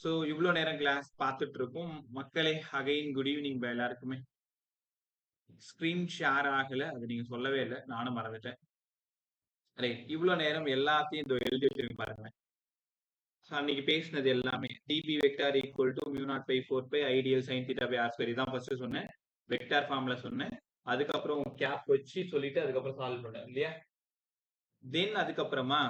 So இவ்வளோ நேரம் class பார்த்துட்டு இருக்கோம். மக்களே, அகைன் குட் ஈவினிங் எல்லாருக்குமே. ஸ்க்ரீன் ஷேர் ஆகல, அது நீங்க சொல்லவே இல்லை, நானும் மறந்துட்டேன். ரைட், இவ்வளோ நேரம் எல்லாத்தையும் இதோ எழுதி வச்சிருங்க பாருங்க. அன்னைக்கு பேசினது எல்லாமே dB vector equal to mu naught by 4 pi I dl sine theta by R square தான் ஃபர்ஸ்ட் சொன்னேன். வெக்டார் ஃபார்ம்ல சொன்னேன். அதுக்கப்புறம் கேப் வச்சு சொல்லிட்டு அதுக்கப்புறம் சால்வ் பண்ணேன் இல்லையா. தென் அதுக்கப்புறமா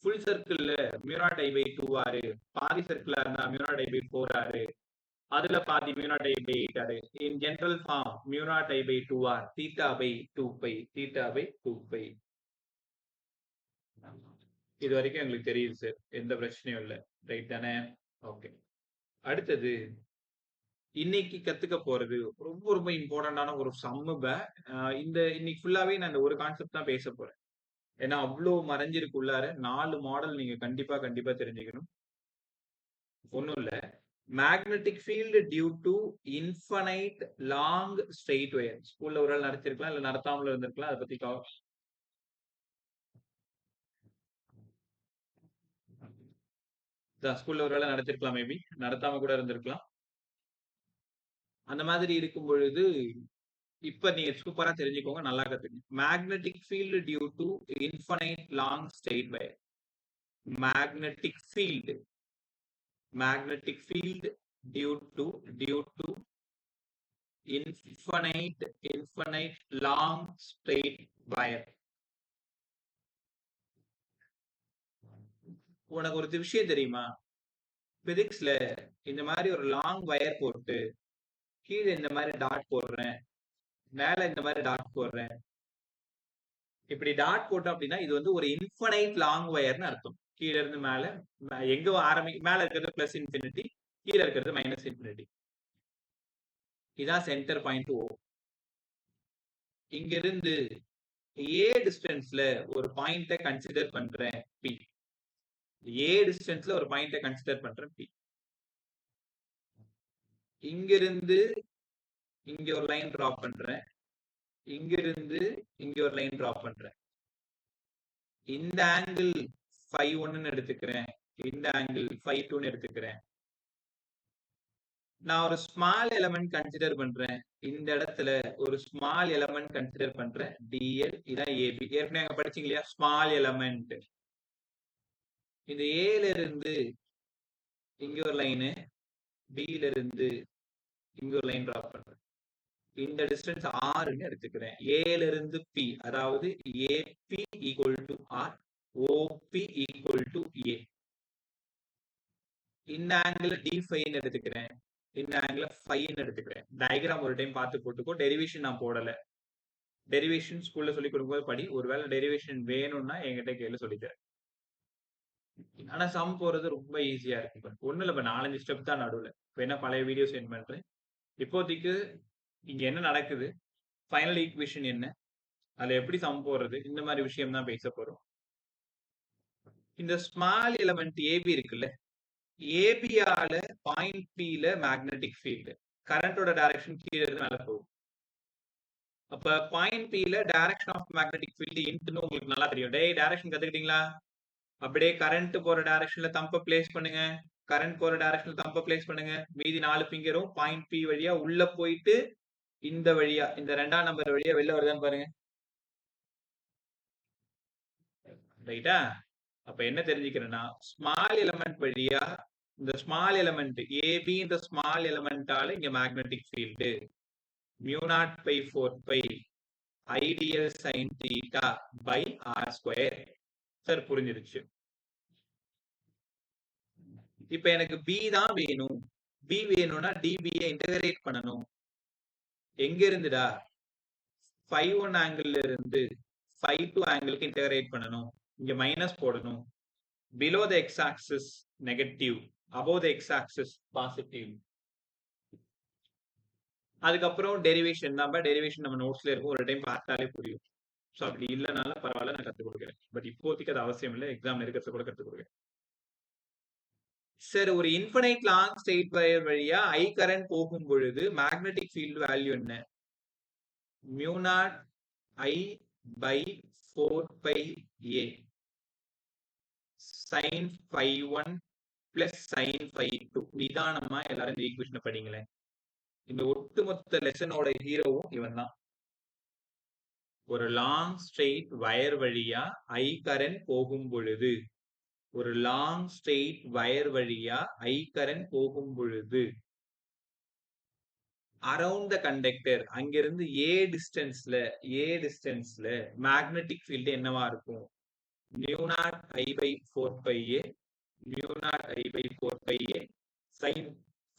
ஃபுல் சர்க்கிள்ல மியூ நாட் ஐ பை 2 ஆறு, பாதி சர்க்கிளா இருந்தா மியூ நாட் ஐ பை 4 ஆறு, அதுல பாதி மியூ நாட் ஐ பை 8 ஆறு. In general form mu naught I by 2 r theta by 2 pi theta by 2 pi. இது வரைக்கும் எங்களுக்கு தெரியுது சார், எந்த பிரச்சனையும் இல்லை, ரைட் தானே? ஓகே. அடுத்தது இன்னைக்கு கத்துக்க போறது ரொம்ப ரொம்ப இம்பார்ட்டன்டான ஒரு சம்மு. இந்த இன்னைக்கு ஃபுல்லாவே நான் இந்த ஒரு கான்செப்ட் தான் பேச போறேன். ஏன்னா அவ்வளோ மறைஞ்சிருக்குள்ளார 4 மாடல் நீங்க கண்டிப்பா தெரிஞ்சுக்கணும். ஒன்றும் இல்லை, magnetic field due to infinite long straight wire. ஸ்கூல்ல ஒரு நாள் நடத்திருக்கலாம், இல்லை நடத்தாமல இருந்திருக்கலாம். அதை பத்தி ஸ்கூல்ல ஒரு வேளை நடத்திருக்கலாம், மேபி நடத்தாம கூட இருந்திருக்கலாம். அந்த மாதிரி இருக்கும் பொழுது இப்ப நீங்க சூப்பரா தெரிஞ்சுக்கோங்க, நல்லா கத்துக்கணும். Magnetic field due to infinite long straight wire. Magnetic field due to infinite long straight wire. உனக்கு ஒரு விஷயம் தெரியுமா? பிசிக்ஸ்ல இந்த மாதிரி ஒரு லாங் வயர் போட்டு கீழே இந்த மாதிரி டாட் போடுறேன், மேல இந்த மாதிரி டாட் போடுறேன். இப்படி டாட் போட்டோம் அப்படின்னா இது வந்து ஒரு இன்ஃபனைட் லாங் வயர்னு அர்த்தம். கீழே இருந்து மேல, எங்க மேல இருக்கிறது பிளஸ் இன்ஃபினிட்டி, கீழே இருக்கிறது மைனஸ் இன்ஃபினிட்டி. இதான் சென்டர் பாயிண்ட் ஓ. இங்க இருந்து ஏ டிஸ்டன்ஸ்ல ஒரு பாயிண்ட கன்சிடர் பண்றேன் பி. ஏ டிஸ்டன்ஸ்ல ஒரு பாயிண்ட கன்சிடர் பண்றேன் பி. இங்க இருந்து இங்க ஒரு லைன் டிரா பண்றேன், இங்க இருந்து இங்க ஒரு லைன் டிரா பண்றேன். இந்த ஆங்கிள் φ1 எடுத்துக்கிறேன், இந்த ஆங்கிள் φ2 எடுத்துக்கிறேன். நான் ஒரு ஸ்மால் எலமெண்ட் கன்சிடர் பண்றேன், இந்த இடத்துல ஒரு ஸ்மால் எலமெண்ட் கன்சிடர் பண்றேன் dl. இதான் ஏபி. ஏற்கனவே அங்க படிச்சீங்க இல்லையா, ஸ்மால் எலமெண்ட். இந்த ஏல இருந்து இங்க ஒரு லைனு, பில இருந்து இங்க ஒரு லைன் டிரா பண்றேன். இந்த டிஸ்டன்ஸ் ஆர்னு எடுத்துக்கிறேன். ஏல இருந்து பி, அதாவது AB equal to R, OB equal to A. இந்த ஆங்கிள் d5 எடுத்துக்கிறேன், இந்த ஆங்கிள் ஃபைன்னு எடுத்துக்கிறேன். டயக்ராம் ஒரு டைம் பார்த்து போட்டுக்கோ. டெரிவேஷன் நான் போடல. டெரிவேஷன் ஸ்கூல்ல சொல்லி கொடுக்கும்போது படி. ஒருவேளை டெரிவேஷன் வேணும்னா என்கிட்ட கேள்வி சொல்லித்தரேன். ஆனா சம் போறது ரொம்ப ஈஸியா இருக்கு. ஒண்ணு இல்ல, 4-5 ஸ்டெப் தான் நடுவுல. வேணா பழைய வீடியோ சென்ட் பண்றேன். இப்போதைக்கு இங்க என்ன நடக்குது, ஃபைனல் ஈக்குவேஷன் என்ன, அதுல எப்படி சம் போடுறது, இந்த மாதிரி விஷயம் தான் பேச போறோம். இந்த ஸ்மால் எலமெண்ட் ஏபி இருக்குல்ல, ஏபியால பாயிண்ட் பில மேக்னெட்டிக் ஃபீல்டு, கரண்டோட டைரக்ஷன் கீழே இருந்து மேல போகும். அப்ப பாயிண்ட் பில டைரக்ஷன் ஆஃப் மேக்னெட்டிக் ஃபீல்டு இன்ட்னு உங்களுக்கு நல்லா தெரியும். டேய், டைரக்ஷன் கத்துக்கிட்டீங்களா? அப்படியே கரண்ட் போற டைரக்ஷன்ல தம்ப பிளேஸ் பண்ணுங்க, கரண்ட் போற டைரக்ஷன்ல தம்ப பிளேஸ் பண்ணுங்க. மீதி 4 ஃபிங்கரும் பாயிண்ட் பி வழியா உள்ள போயிட்டு இந்த வழியா, இந்த 2ஆம் நம்பர் வழியா வெளில வருதான்னு பாருங்க. ரைட்டா? அப்ப என்ன தெரிஞ்சுக்கிறேன்னா, ஸ்மால் எலமெண்ட் வழியா, இந்த ஸ்மால் எலமெண்ட் ஏபி, இந்த ஸ்மால் எலமெண்டால இங்க magnetic field mu naught by 4 pi I dl sine theta by R square. Sir புரிஞ்சிருச்சு. இப்ப எனக்கு பி தான் வேணும். பி வேணும்னா டிபியை இன்டகிரேட் பண்ணணும். எங்க இருந்துடா? φ1 ஆங்கிள் இருந்து φ2 ஆங்கிளுக்கு இன்டகிரேட் பண்ணணும். இங்க மைனஸ் போடணும். below the x axis negative, above the x axis positive. அதுக்கப்புறம் டெரிவேஷன் நம்ம நோட்ஸ்ல இருக்கும், ஒரு டைம் பார்த்தாலே புரியும். ஸோ அப்படி இல்லைனால பரவாயில்ல, நான் கற்றுக் கொடுக்குறேன். பட் இப்போதைக்கு அது அவசியம் இல்லை, எக்ஸாம் இருக்கிறத கூட கற்றுக் கொடுக்குறேன். சார், ஒரு இன்ஃபினைட் லாங் ஸ்ட்ரெயிட் வயர் வழியா ஐ கரண்ட் போகும் பொழுது மேக்னெட்டிக் ஃபீல்டு வேல்யூ என்ன? Mu naught I by 4 by A sin φ1 plus sine phi two. நிதானமா எல்லாரும் இந்த ஈக்குவேஷனை படிங்களேன். இந்த ஒட்டுமொத்த லெசனோட ஹீரோவும் இவன் தான். ஒரு லாங் ஸ்ட்ரெயிட் வயர் வழியா ஐ கரண்ட் போகும் பொழுது, ஒரு லாங் ஸ்ட்ரெயிட் வயர் வழியா ஐ கரண்ட் போகும் பொழுது அரவுண்ட் த கண்டக்டர், அங்கிருந்து ஏ டிஸ்டன்ஸ்ல மேக்னெட்டிக் ஃபீல்டு என்னவா இருக்கும்? Mu naught I by 4 by a, mu naught I by 4 by a sine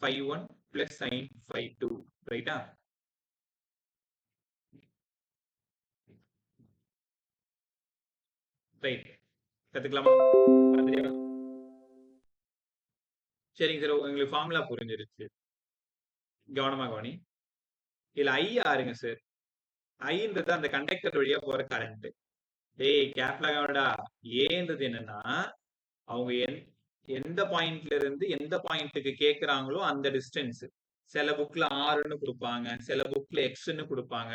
phi 1 plus sine phi 2. ரைட்டா? ரைட், கத்துக்கலாமா? சரிங்க சார், உங்களுக்கு ஃபார்முலா புரிஞ்சிருச்சு. கவனமா கவனி. இதுல ஐ யாருங்க சார்? ஐன்றது அந்த கண்டக்டர் வழியா போற கரண்ட். டேய் கேப்லா, ஏன்றது என்னன்னா அவங்க எந்த பாயிண்ட்ல இருந்து எந்த பாயிண்ட்டுக்கு கேக்குறாங்களோ அந்த டிஸ்டன்ஸ். சில புக்ல ஆர்ன்னு கொடுப்பாங்க, சில புக்ல எக்ஸ்ன்னு கொடுப்பாங்க,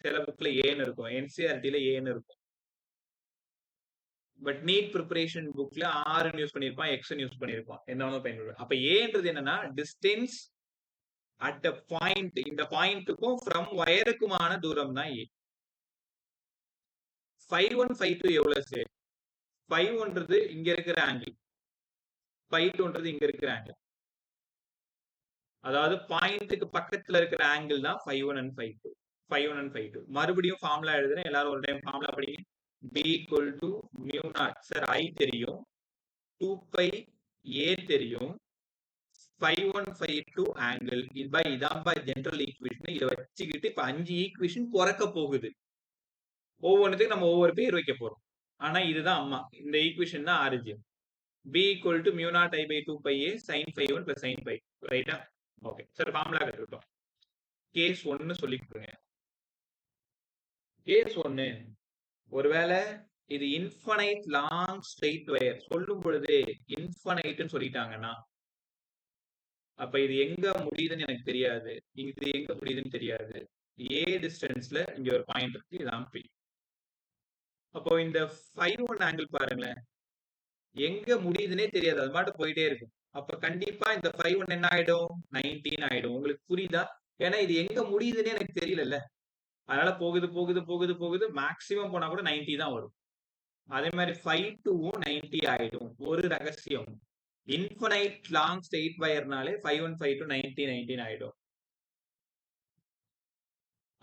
சில புக்ல ஏன்னு இருக்கும், என்சிஆர்டில ஏன்னு இருக்கும். பட் நீட் ப்ரிப்பரேஷன் புக்ல ஆர்ன்னு யூஸ் பண்ணிருப்பான், எக்ஸ்ன்னு யூஸ் பண்ணிருப்பான், என்ன வேணும் பயன்படுத்தும். அப்ப ஏன்றது என்னன்னா டிஸ்டன்ஸ் அட் அ பாயிண்ட், இந்த பாயிண்ட்டுக்கும் ஃப்ரம் வயருக்குமான தூரம் தான் ஏ. 5-1 5-2 எவ்வளவு சார்? 5-1ன்றது இங்க இருக்கிற ஆங்கிள், 5-2ன்றது இங்க இருக்கிற ஆங்கிள். அதாவது பாயிண்ட்டுக்கு பக்கத்துல இருக்கிற ஆங்கிள் தான் 5-1 and 5-2. 5-1 and 5-2. மறுபடியும் ஃபார்முலா எழுதுறேன், எல்லாரும் ஒரு டைம் ஃபார்முலா படிங்க. B equal to mu naught. Sir I தெரியும், 2 pi A தெரியும், 5-1 5-2 ஆங்கிள். இதான் ஜெனரல் ஈக்குவேஷன். இதை வச்சுக்கிட்டு இப்ப 5 ஈக்குவேஷன் குறைக்க போகுது. ஒவ்வொன்றுத்துக்கு நம்ம ஒவ்வொரு பேர் வைக்க போறோம். ஆனா இதுதான் அம்மா, இந்த ஈக்குவேஷன் தான் origin. B equal to mu naught I by 2 pi A sin phi 1 plus sin phi. ரைட்டா? ஓகே சார், ஃபார்முலா கற்றுக்கிட்டோம். கேஸ் 1 சொல்லி கொடுங்க. கேஸ் 1, ஒருவேளை இது இன்ஃபனைட் லாங் ஸ்ட்ரெயிட் வயர் சொல்லும் பொழுது இன்ஃபனைட்னு சொல்லிட்டாங்கன்னா, அப்ப இது எங்க முடியுதுன்னு எனக்கு தெரியாது, இது எங்க முடியுதுன்னு தெரியாது. ஏ டிஸ்டன்ஸ்ல இங்க ஒரு பாயிண்ட் இருக்கு, இதான் பி. அப்போ இந்த 5-1 ஆங்கிள் பாருங்களேன், எங்க முடியுதுன்னே தெரியாது, அது மட்டும் போயிட்டே இருக்கும். அப்ப கண்டிப்பா இந்த 5-1 என்ன ஆயிடும்? 19 ஆயிடும். உங்களுக்கு புரியுதா? ஏன்னா இது எங்க முடியுதுன்னே எனக்கு தெரியல. அதனால போகுது போகுது போகுது போகுது, மேக்சிமம் போனா கூட 90 தான் வரும். அதே மாதிரி 5-2வும் 90 ஆயிடும். ஒரு ரகசியம், இன்ஃபனைட் லாங் ஸ்ட்ரெயிட் வயர்னாலே 5-1 5-2 90 19 ஆயிடும்.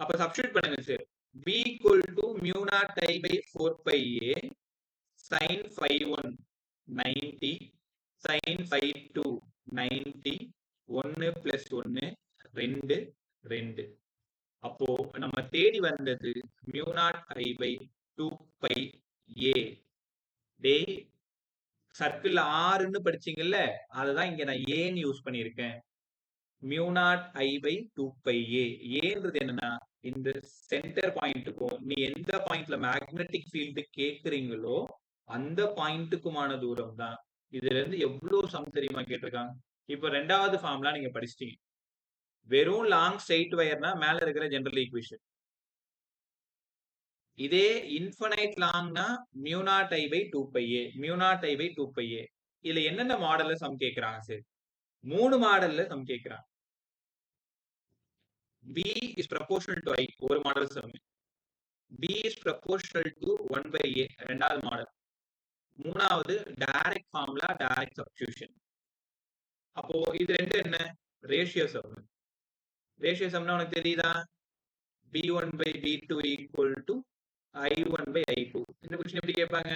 அப்ப சப்ஸ்டிட்யூட் பண்ணுங்க sir. B equal to mu naught I by 4 pi A sin phi 1 90 sin phi 2 90 1 plus 1 2 2. அப்போ நம்ம தேடி வந்தது mu naught I by 2 pi A. Day circle ஆறுன்னு படிச்சீங்கல்ல, அதுதான் இங்க நான் ஏன்னு யூஸ் பண்ணியிருக்கேன். mu naught I by 2 pi A. ஏன்றது என்னன்னா இந்த சென்டர் பாயிண்ட்டுக்கும் நீ எந்த பாயிண்ட்ல மேக்னெட்டிக் ஃபீல்டு கேக்குறீங்களோ அந்த பாயிண்ட்டுக்குமான தூரம் தான். இதுல இருந்து எவ்வளவு சம் தெரியுமா கேட்டிருக்காங்க. இப்ப ரெண்டாவது ஃபார்முலா நீங்க படிச்சிட்டீங்க. வெறும் லாங் ஸ்ட்ரெயிட் வயர்னா மேல இருக்கிற ஜெனரல் ஈக்குவேஷன். இதே infinite லாங்னா mu naught I by 2 pi A, mu naught I by 2 pi A. இதுல என்னென்ன மாடல்ல சம் கேக்குறாங்க சார்? 3 மாடல்ல சம் கேக்குறாங்க. B is proportional to I, ஒரு model some. B is proportional to 1 by A, ரெண்டாவது model. மூணாவது டைரக்ட் ஃபார்முலா, டைரக்ட் சப்ஸ்டிடியூஷன். அப்போ இது ரெண்டு என்ன? Ratio some. ரேஷியோ சம்னா உனக்கு தெரியுதா? B1 by B2 equal to I1 by I2. இந்த क्वेश्चन எப்படி கேட்பாங்க?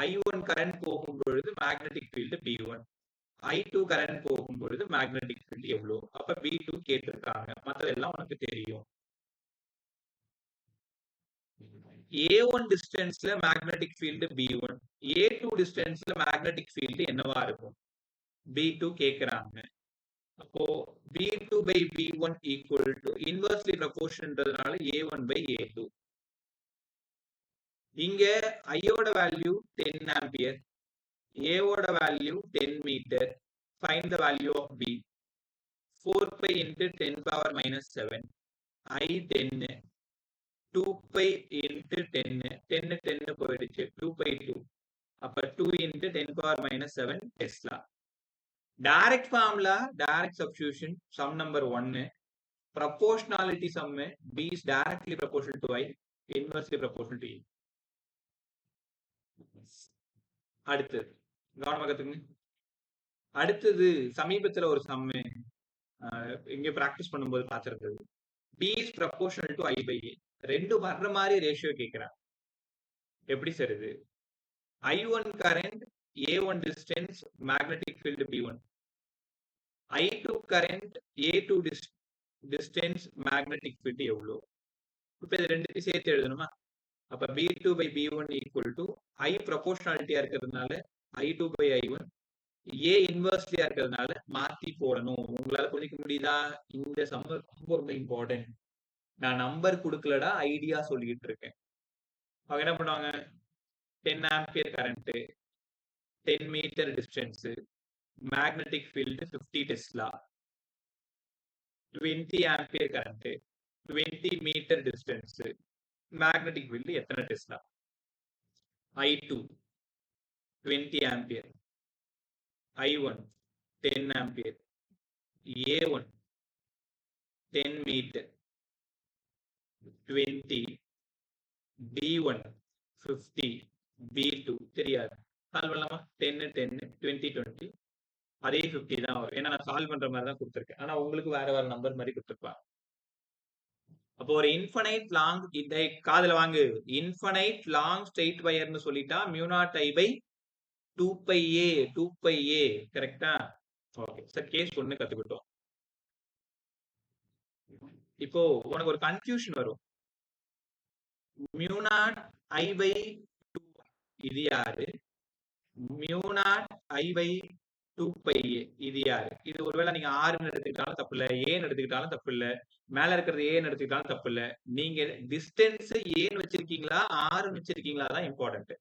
I1 கரண்ட் போகும் பொழுது magnetic field B1, I2 current போகும் பொழுது மேக்னெட்டிக் ஃபீல்டு எவ்வளவு? அப்ப B2 கேட்டிருக்காங்க. மத்ததெல்லாம் உனக்கு தெரியும். A1 டிஸ்டன்ஸ்ல மேக்னெட்டிக் ஃபீல்டு B1, A2 டிஸ்டன்ஸ்ல மேக்னெட்டிக் ஃபீல்டு என்னவா இருக்கும்? B2 கேக்குறாங்க. அப்போ B2 by B1 equal to inversely proportionன்றதுனால A1 by A2. இங்க ஐயோட வேல்யூ 10 ஆம்பியர், ஏவோட value 10 metre. Find the value of B. 4 pi into 10 power minus 7, I 10, 2 pi into 10, 10 போயிடுச்சு, 2 by 2. அப்ப 2 into 10 power minus 7 Tesla. Direct formula, direct substitution, sum number 1. Proportionality sum में B is directly proportional to I, inversely proportional to E. அடுத்தது கவனமா கத்துக்குங்க. அடுத்தது சமீபத்துல ஒரு some இங்க practice பண்ணும்போது பார்த்திருந்தது. B is proportional to I by A. ரெண்டு வர்ற மாதிரி ரேஷியோ கேட்கிறான். எப்படி சார் இது? I1 current, A1 distance, magnetic field B1. I2 current, A2 distance, magnetic field எவ்வளோ? இப்ப இது ரெண்டுத்தையும் சேர்த்து எழுதணுமா? அப்ப B2 by B1 equal to I proportionality இருக்கிறதுனால I2 by I1, A inversely இருக்கிறதுனால மாத்தி போடணும். உங்களால புரிஞ்சிக்க முடியுதா? இந்த சம் ரொம்ப இம்பார்ட்டன்ட். நான் நம்பர் கொடுக்கலடா, ஐடியா சொல்லிட்டு இருக்கேன். அவங்க என்ன பண்ணுவாங்க? 10 ampere current, 10 metre distance, magnetic field 50 tesla, 20 ampere current, 20 metre distance, magnetic field எத்தனை tesla? I2 20 ampere, I1 10 ampere, A1 10 meter, 20, B1 50, B2 தெரியாது. சால்வ் பண்ணலாமா? 10 10 20 20 அதே 50 தான் வரும். ஏன்னா நான் சால்வ் பண்ற மாதிரி தான் கொடுத்துருக்கேன். ஆனா உங்களுக்கு வேற வேற நம்பர் மாதிரி கொடுத்துருப்பாங்க. அப்போ ஒரு இன்ஃபனைட் லாங், இதை காதுல வாங்கு, இன்ஃபனைட் லாங் ஸ்ட்ரெயிட் வயர்னு சொல்லிட்டா mu naught I by 2πa 2πa கரெக்டா? ஓகே சார், கேஸ் ஒண்ணு கத்துக்கிட்டோம். இப்போ உனக்கு ஒரு கன்ஃபியூஷன் வரும். மியூனாட் ஐ பை 2 இது யாரு? மியூனாட் ஐ பை 2πa இது யாரு? இது ஒருவேளை நீங்க ஆறுன்னு எடுத்துக்கிட்டாலும் தப்பு இல்ல, ஏன்னு எடுத்துக்கிட்டாலும் தப்பு இல்ல, மேல இருக்கிறது ஏன்னு எடுத்துக்கிட்டாலும் தப்பு இல்ல. நீங்க டிஸ்டன்ஸ் ஏன்னு வச்சிருக்கீங்களா ஆறுன்னு வச்சிருக்கீங்களா தான் இம்பார்ட்டன்ட்.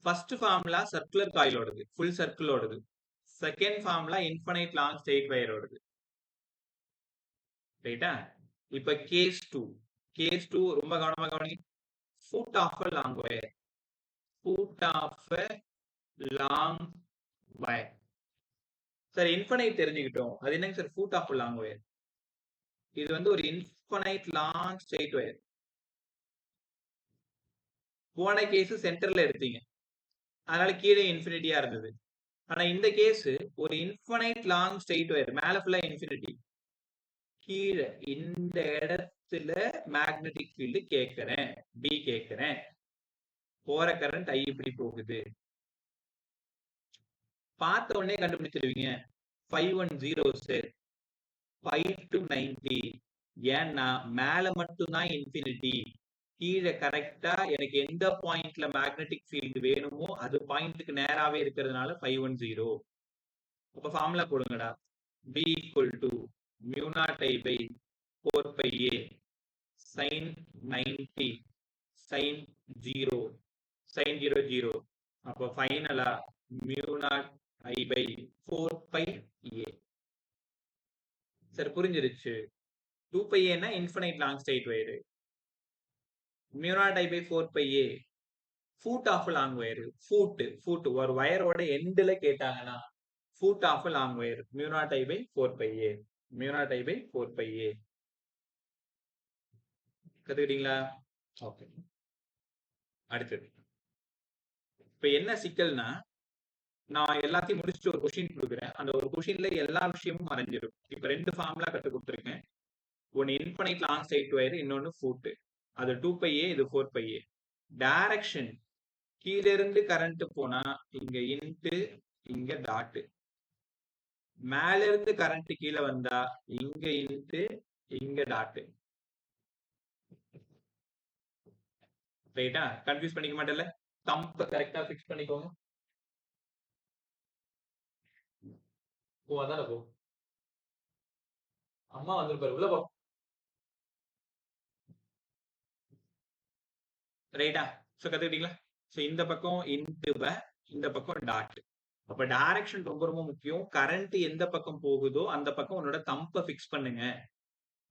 ஃபர்ஸ்ட் ஃபார்முலா சர்க்குலர் காயிலோடது, ஃபுல் சர்க்கிளோடது. Second formula infinite long straight வயரோடது. ரைட்டா? இப்ப கேஸ் 2. கேஸ் 2 ரொம்ப கவனமா கவனிங்க. Foot of a long wire. Foot of a long wire. Sir infinite தெரிஞ்சுக்கிட்டோம். அது என்னங்க sir foot of a long wire? இது வந்து ஒரு இன்ஃபனைட் லாங் ஸ்ட்ரெயிட் வயர். போன கேஸ் சென்டர்ல எடுத்தீங்க, அதனால கீழே இன்ஃபினிட்டியா இருந்தது. ஆனா இந்த கேஸ் ஒரு இன்ஃபனைட் லாங் ஸ்ட்ரெயிட் வயர், மேல ஃபுல்லா இன்ஃபினிட்டி, கீழே இந்த இடத்துல மேக்னெட்டிக் ஃபீல்டு கேட்கிறேன், பி கேட்கிறேன். போற கரண்ட் ஐ இப்படி போகுது. பார்த்த உடனே கண்டுபிடிச்சிருவீங்க. 510 5 to 90. ஏன்னா மேல மட்டும்தான் இன்ஃபினிட்டி, கீழே கரெக்டா எனக்கு எந்த பாயிண்ட்ல மேக்னெட்டிக் ஃபீல்டு வேணுமோ அது பாயிண்ட்டுக்கு நேராவே இருக்கிறதுனால 510. அப்ப ஃபார்முலா போடுங்கடா. B equal to mu naught I by 4πa sin 90 sin 0 sin 0 0. அப்ப ஃபைனலா mu naught I by 4πa. சார் புரிஞ்சிருச்சு. 2πa னா infinite long straight wire. mu naught I by 4πa foot of long wire. Foot ஒரு வயரோட எண்ட்ல கேட்டாங்கன்னா foot of long wire mu naught I by 4πa. mu naught I by 4πa. கத்துக்கிட்டீங்களா? Okay. அடுத்தது இப்ப என்ன சிக்கல்னா, நான் எல்லாத்தையும் முடிச்சுட்டு ஒரு கொஸ்டின் கொடுக்குறேன். அந்த ஒரு கொஸ்டின்ல எல்லா விஷயமும் மறைஞ்சிடும். இப்ப ரெண்டு ஃபார்முலா கத்து கொடுத்துருக்கேன். ஒன்னு இன்ஃபனைட் லாங் ஸ்ட்ரெயிட் வயர், இன்னொன்னு ஃபுட். அது 2πa, இது 4πa. டைரக்ஷன் கீழ இருந்து கரண்ட் போனா இங்க இன்ட்டு இங்க டாட், மேல இருந்து கரண்ட் கீழே வந்தா இங்க இன்ட்டு இங்க டாட். ரைட்டா? கன்ஃபியூஸ் பண்ணிக்க மாட்டேன்ல? தம்ப கரெக்டா ஃபிக்ஸ் பண்ணிக்கோங்க. ஓ அதான போ, அம்மா வந்திருப்பாரு, உள்ள போ. ரைட்டா? சோ கத்துக்கிட்டீங்களா? சோ இந்த பக்கம் இன்ட்டு இந்த பக்கம் டாட். அப்ப டைரக்ஷன் ரொம்ப ரொம்ப முக்கியம். கரண்ட் எந்த பக்கம் போகுதோ அந்த பக்கம் உன்னோட தம்ப ஃபிக்ஸ் பண்ணுங்க.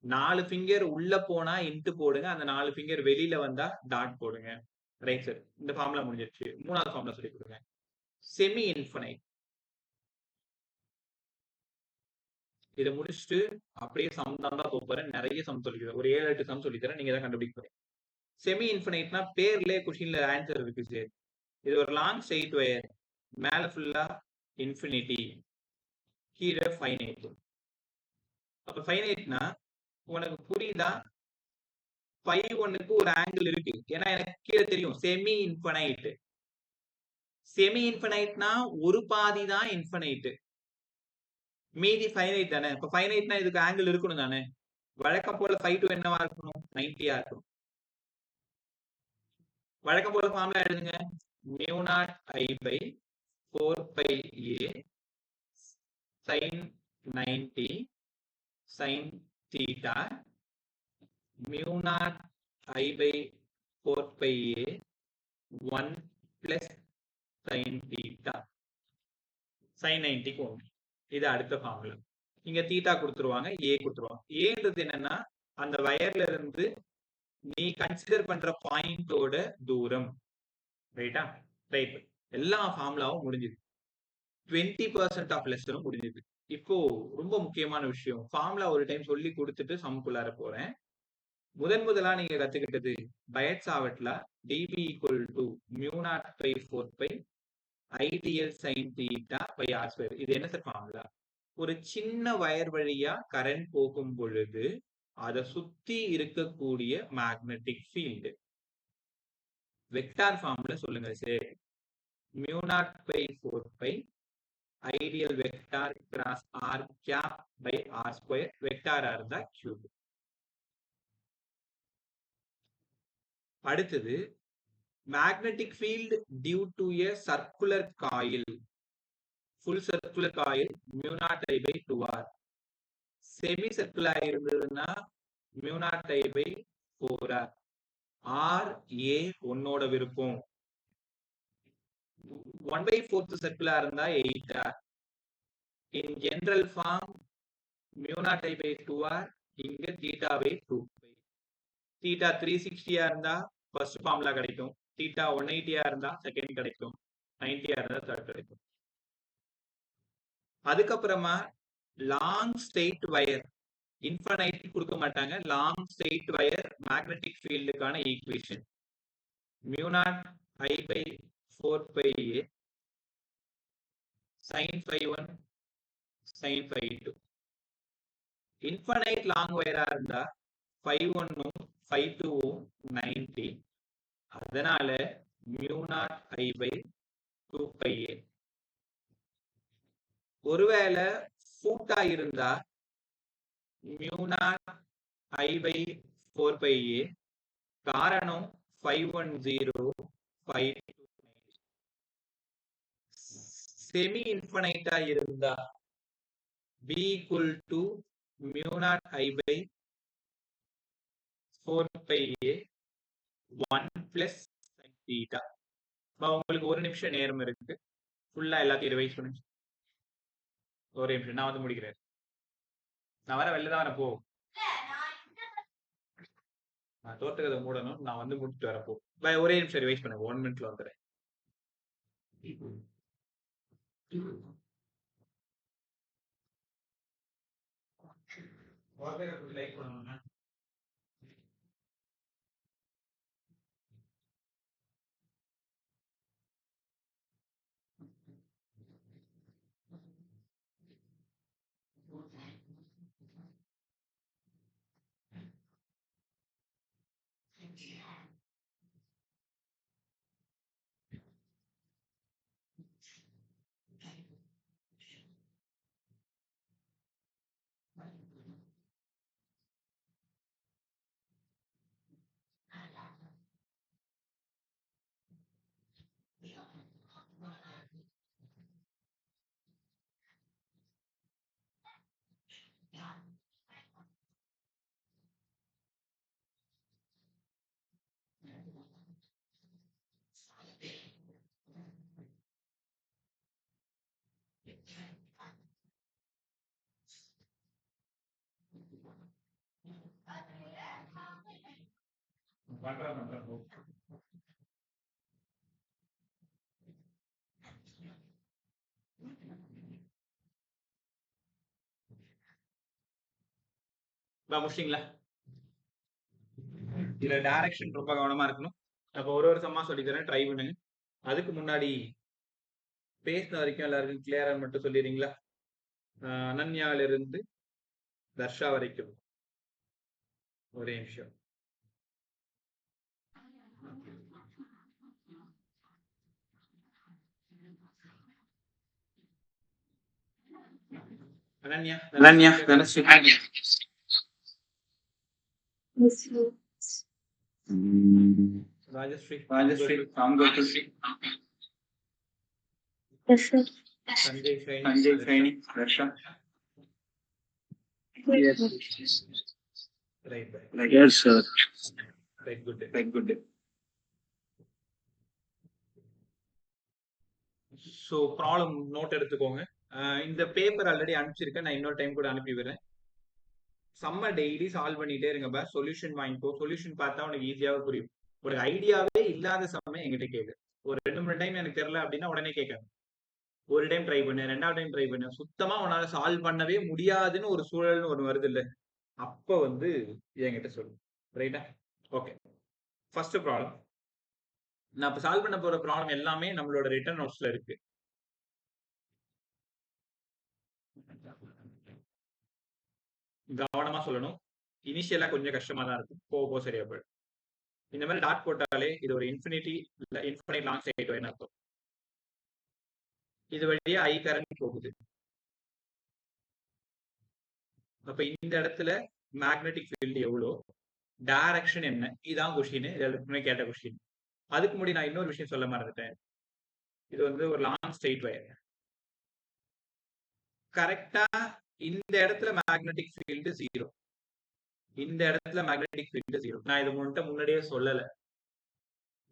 4 ஃபிங்கர் உள்ள போனா இன்ட்டு போடுங்க, அந்த 4 ஃபிங்கர் வெளியில வந்தா டாட் போடுங்க. Right sir. இந்த ஃபார்முலா முடிஞ்சிருச்சு. 3வது ஃபார்முலா சொல்லிக் கொடுங்க. Semi infinite. இத முடிச்சுட்டு அப்படியே சம் தான் போறேன். நிறைய சம் சொல்லிக்கிறேன். ஒரு 7, 8 சம் சொல்லித் தரேன். நீங்க தான் கண்டுபிடிக்க போறீங்க. செமி இன்ஃபினைட்னா பேர்லயே கொஸ்டின்ல ஆன்சர் இருக்கு சார். இது ஒரு லாங் ஸ்ட்ரெயிட் வயர். மேல ஃபுல்லா இன்ஃபினிட்டி, கீழே ஃபைனைட். அப்ப ஃபைனைட்னா உனக்கு புரியுதா? பை ஒன்னுக்கு ஒரு ஆங்கிள் இருக்கு. ஏன்னா எனக்கு கீழே தெரியும் செமி இன்ஃபினைட். செமி இன்ஃபினைட்னா ஒரு பாதி தான் இன்ஃபினைட். மீதி ஃபைனைட் தானே. இப்ப ஃபைனைட்னா இதுக்கு ஆங்கிள் இருக்கணும் தானே. வழக்கம் போல ஃபை டு என்னவா இருக்கணும்? 90 இருக்கணும். வழக்கம் போல ஃபார்முலா எழுதுங்க. Mu naught I by 4 by A sin 90 sin theta mu naught I by 4 pi a 1 plus sin theta sin 90 க்கு 1. இது அடுத்த ஃபார்முலா. இங்க தீட்டா கொடுத்துருவாங்க, ஏ கொடுத்துருவாங்க. ஏன்றது என்னன்னா அந்த வயர்ல இருந்து நீ கன்சிடர் பண்ற பாயிண்டோட தூரம். ரைட்டா? ரைட். எல்லா ஃபார்முலாவும் முடிஞ்சது. 20% ஆஃப் லெசனும் முடிஞ்சது. இப்போ ரொம்ப முக்கியமான விஷயம். ஃபார்முலா ஒரு டைம் சொல்லி கொடுத்துட்டு சம்குள்ளார போறேன். முதலா நீங்க கத்துக்கிட்டது பயட்ஸ் ஆவட்ல dB equal to mu naught by 4 pi ideal sin theta by r square. இது என்ன சார் ஃபார்முலா? ஒரு சின்ன வயர் வழியா கரண்ட் போகும் பொழுது அதை சுத்தி இருக்கக்கூடிய மேக்னெட்டிக் ஃபீல்டு. வெக்டார் ஃபார்முலா சொல்லுங்க sir. mu naught by 4 pi ideal vector cross r cap by r square. வெக்டாரா இருந்தா கியூப். அடுத்தது magnetic field due to a circular coil. full circular coil mu naught I by 2r. semi circular இருந்ததுன்னா mu naught I by 4r. r a உன்னோட விருப்பம். 1/4 circular இருந்தா 8r. in general form mu naught I by 2r. இங்க theta by 2 pi. theta 360 இருந்தா first formula கிடைக்கும். theta 180 இருந்தா second கிடைக்கும். 90 இருந்தா தேர்ட் கிடைக்கும். அதுக்கப்புறமா லாங் ஸ்ட்ரெயிட் வயர் இன்ஃபைனைட் கொடுக்க மாட்டாங்க. லாங் ஸ்ட்ரெயிட் வயர் மேக்னெட்டிக் ஃபீல்டுக்கான equation mu naught I by 4 pi a sin phi 1 sin phi 2. Infinite long வயரா இருந்தா phi 1 phi 2 90. அதனால mu naught I by 2 pi a. ஒருவேளை ஃபூட்டா இருந்தா mu naught I by 4 pi a. காரணம் 510 529. Semi இன்ஃபினைட்டா இருந்தா b equal to mu naught I by 4 pi a 1 plus sin theta. உங்களுக்கு ஒரு நிமிஷம் நேரம் இருக்கு. ஃபுல்லா எல்லாத்தையும் ரிவைஸ் பண்ணுங்க. ஒரு நிமிஷம் நான் வந்து முடிக்கிறேன். நான் வர வெளில தான் வரப்போ. நான் தோட்டத்தை மூடணும். நான் வந்து முடிச்சுட்டு வரப்போ. ஒரே நிமிஷம் ரிவைஸ் பண்ணுங்க. 1 மினிட்ல வந்துடுறேன். லைக் பண்ணணும்னா பண்றேன். முடிச்சிங்களா? இதுல டைரக்ஷன் ரொம்ப கவனமா இருக்கணும். அப்ப ஒரு சம்மா சொல்லி தரேன், ட்ரை பண்ணுங்க. அதுக்கு முன்னாடி பேசின வரைக்கும் எல்லாருக்கும் கிளியரா மட்டும் சொல்லிடுறீங்களா? அனன்யால இருந்து தர்ஷா வரைக்கும் ஒரே நிமிஷம். Ananya, Dhanashree, Rajashree, I'm good to see. Yes, sir. Sanjay, Shaini, Darsha. Yes. Right. Yes, sir. Right, good. So problem note எடுத்துக்கோங்க. இந்த பேப்பர் ஆல்ரெடி அனுப்பிச்சிருக்கேன், நான் இன்னொரு டைம் கூட அனுப்பி விடுறேன். சம்ம டெய்லி சால்வ் பண்ணிட்டே இருங்கப்பா. சொல்யூஷன் வாங்கிக்கோ. சொல்யூஷன் பார்த்தா உனக்கு ஈஸியாவே புரியும். ஒரு ஐடியாவே இல்லாத சமயம் என்கிட்ட கேட்கு. ஒரு 2-3 டைம் எனக்கு தெரியல அப்படின்னா உடனே கேட்காது. ஒரு டைம் ட்ரை பண்ணு, 2வது டைம் ட்ரை பண்ணு. சுத்தமா உன்னால சால்வ் பண்ணவே முடியாதுன்னு ஒரு சூழல்னு ஒன்று வருது இல்ல, அப்ப வந்து என்கிட்ட சொல்லு. ரைட்டா? ஓகே. First problem. நான் இப்ப சால்வ் பண்ண போற ப்ராப்ளம் எல்லாமே நம்மளோட ரிட்டன் நோட்ஸ்ல இருக்கு. கவனமா சொல்லணும். இனிஷியலா கொஞ்சம் கஷ்டமா தான் இருக்கும். போக போக சரியா போயிடும். இந்த மாதிரி டாட் போட்டாலே இது ஒரு இன்ஃபினிட்டி இல்ல இன்ஃபினைட் லாங் சைட் வேணும் அர்த்தம். இது வழியா ஐ கரண்ட் போகுது. அப்ப இந்த இடத்துல மேக்னெட்டிக் ஃபீல்டு எவ்வளோ, டைரக்ஷன் என்ன, இதான் கொஸ்டின். எல்லாருக்குமே கேட்ட கொஸ்டின். அதுக்கு முன்னாடி நான் இன்னொரு விஷயம் சொல்ல மறந்துட்டேன். இது வந்து ஒரு லாங் ஸ்ட்ரெயிட் வயர். கரெக்டா இந்த இடத்துல மேக்னெட்டிக் ஃபீல்டு 0. இந்த இடத்துல மேக்னெட்டிக் ஃபீல்டு 0. நான் இது முன்னாடியே சொல்லல.